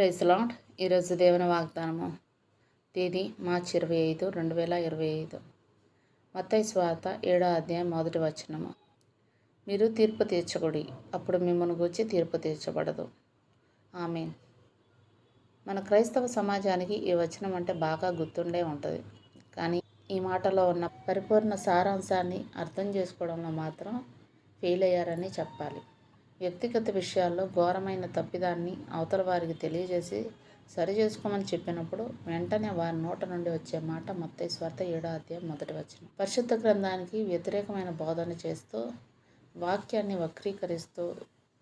Praise lord. ఈరోజు దేవుని వాగ్దానము తేదీ మార్చి 25, 2025. మత్తయి సువార్త 7వ అధ్యాయం 1వ వచనము. మీరు తీర్పు తీర్చకుడి, అప్పుడు మిమ్మల్ని గూర్చి తీర్పు తీర్చబడదు. ఆమేన్. మన క్రైస్తవ సమాజానికి ఈ వచనం అంటే బాగా గుర్తుండే ఉంటుంది. కానీ ఈ మాటలో ఉన్న పరిపూర్ణ సారాంశాన్ని అర్థం చేసుకోవడంలో మాత్రం ఫెయిల్ అయ్యారని చెప్పాలి. వ్యక్తిగత విషయాల్లో ఘోరమైన తప్పిదాన్ని అవతల వారికి తెలియజేసి సరి చేసుకోమని చెప్పినప్పుడు వెంటనే వారి నోట నుండి వచ్చే మాట మత్తయి సువార్త 7వ అధ్యాయం 1వ వచనం. పరిశుద్ధ గ్రంథానికి వ్యతిరేకమైన బోధన చేస్తూ, వాక్యాన్ని వక్రీకరిస్తూ,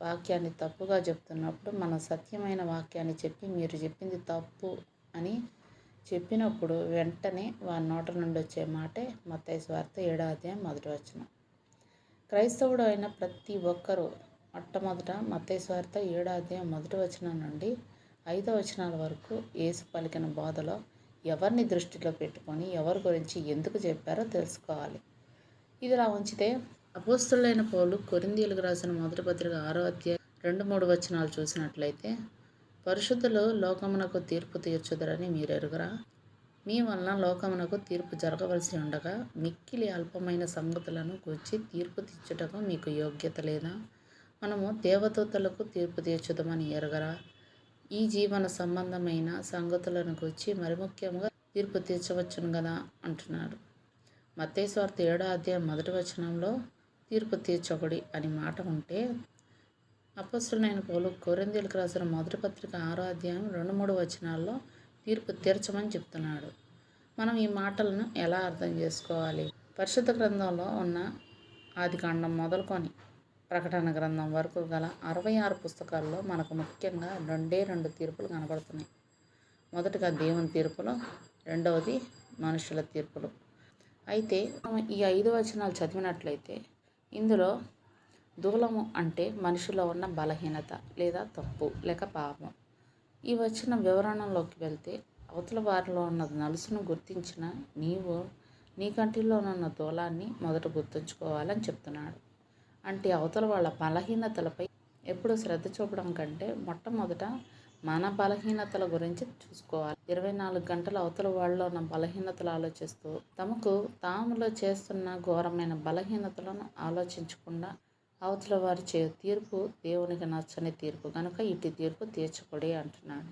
వాక్యాన్ని తప్పుగా చెప్తున్నప్పుడు మన సత్యమైన వాక్యాన్ని చెప్పి మీరు చెప్పింది తప్పు అని చెప్పినప్పుడు వెంటనే వారి నోట నుండి వచ్చే మాటే మత్తయి సువార్త 7వ అధ్యాయం 1వ వచనం. క్రైస్తవుడు అయిన ప్రతి ఒక్కరూ మొట్టమొదట మత్తయి సువార్త 7వ అధ్యాయం 1వ వచనం నుండి 5వ వచనాల వరకు యేసు పలికిన బోధలో ఎవరిని దృష్టిలో పెట్టుకొని ఎవరి గురించి ఎందుకు చెప్పారో తెలుసుకోవాలి. ఇదిలా ఉంచితే అపోస్తలుడైన పౌలు కొరింథీయులకు రాసిన మొదటి పత్రిక 6వ అధ్యాయం 2-3 వచనాలు చూసినట్లయితే, పరిశుద్ధులు లోకమునకు తీర్పు తీర్చుదరని మీరెరుగరా? మీ వలన లోకమునకు తీర్పు జరగవలసి ఉండగా మిక్కిలి అల్పమైన సంగతులను గూర్చి తీర్పు తీర్చుటకు మీకు యోగ్యత లేదా? మనము దేవదూతలకు తీర్పు తీర్చుదామని ఎరగరా? ఈ జీవన సంబంధమైన సంగతులను గూర్చి మరి ముఖ్యంగా తీర్పు తీర్చవచ్చును కదా అంటున్నాడు. మత్తయి సువార్త 7వ అధ్యాయం 1వ వచనంలో తీర్పు తీర్చకుడి అని మాట ఉంటే, అపోస్తలుడైన పౌలు కొరింథీయులకు రాసిన మొదటి పత్రిక 6వ అధ్యాయం 2-3 వచనాల్లో తీర్పు తీర్చమని చెప్తున్నాడు. మనం ఈ మాటలను ఎలా అర్థం చేసుకోవాలి? పరిశుద్ధ గ్రంథంలో ఉన్న ఆదికాండం మొదలుకొని ప్రకటన గ్రంథం వరకు గల 66 పుస్తకాల్లో మనకు ముఖ్యంగా 2 తీర్పులు కనబడుతున్నాయి. మొదటిగా దేవుని తీర్పులు, రెండవది మనుషుల తీర్పులు. అయితే ఈ 5 వచనాలు చదివినట్లయితే ఇందులో దూలము అంటే మనిషిలో ఉన్న బలహీనత లేదా తప్పు లేక పాపం. ఈ వచన వివరణలోకి వెళ్తే అవతల వారిలో ఉన్న నలుసును గుర్తించిన నీవు నీ కంటిలోనున్న దూలాన్ని మొదట గుర్తుంచుకోవాలని చెప్తున్నాడు. అంటే అవతల వాళ్ళ బలహీనతలపై ఎప్పుడు శ్రద్ధ చూపడం కంటే మొట్టమొదట మన బలహీనతల గురించి చూసుకోవాలి. 24 గంటలు అవతల వాళ్ళలో ఉన్న బలహీనతలు ఆలోచిస్తూ తమకు తాములో చేస్తున్న ఘోరమైన బలహీనతలను ఆలోచించకుండా అవతల వారి తీర్పు దేవునికి నచ్చని తీర్పు కనుక ఇటు తీర్పు తీర్చకూడే అంటున్నాడు.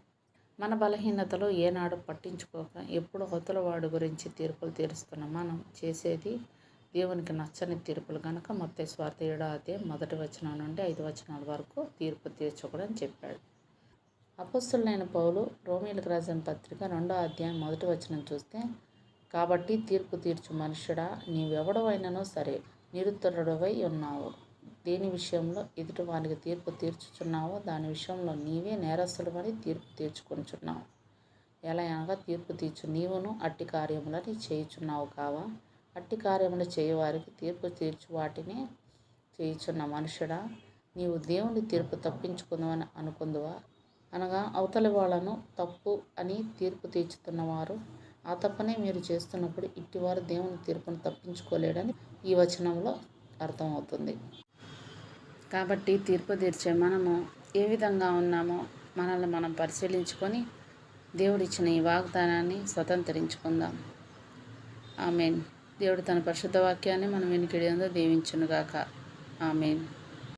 మన బలహీనతలు ఏనాడు పట్టించుకోక ఎప్పుడు అవతల వాడి గురించి తీర్పులు తీరుస్తున్న మనం చేసేది దేవునికి నచ్చని తీర్పులు కనుక మత్తయి సువార్త 7వ అధ్యాయం 1వ వచనం నుండి 5 వచనాల వరకు తీర్పు తీర్చకూడదని చెప్పాడు. అపోస్తలుడైన పౌలు రోమీయులకు రాసిన పత్రిక 2వ అధ్యాయం 1వ వచనం చూస్తే, కాబట్టి తీర్పు తీర్చు మనుష్యుడా, నీవెవడవైనను సరే నిరుత్తరుడవై ఉన్నావు. దేని విషయంలో ఎదుటి వానికి తీర్పు తీర్చుచున్నావో దాని విషయంలో నీవే నేరస్తుడవని తీర్పు తీర్చుకొనుచున్నావు. ఎలా అనగా తీర్పు తీర్చు నీవును అట్టి కార్యములని చేయుచున్నావు కావా? అట్టి కార్యములు చేయువారికి తీర్పు తీర్చు వాటిని చేయుచున్న మనుషుడా, నీవు దేవుని తీర్పు తప్పించుకుందామని అనుకుందువా? అనగా అవతలి వాళ్ళను తప్పు అని తీర్పు తీర్చుతున్నవారు ఆ తప్పనే మీరు చేస్తున్నప్పుడు ఇట్టివారు దేవుని తీర్పును తప్పించుకోలేడని ఈ వచనంలో అర్థమవుతుంది. కాబట్టి తీర్పు తీర్చే మనము ఏ విధంగా ఉన్నామో మనల్ని మనం పరిశీలించుకొని దేవుడిచ్చిన ఈ వాగ్దానాన్ని స్వతంత్రించుకుందాం. ఆమేన్. దేవుడు తన పరిశుద్ధ వాక్యాన్ని మనం వినికిడియందు దీవించునుగాక. ఆమేన్.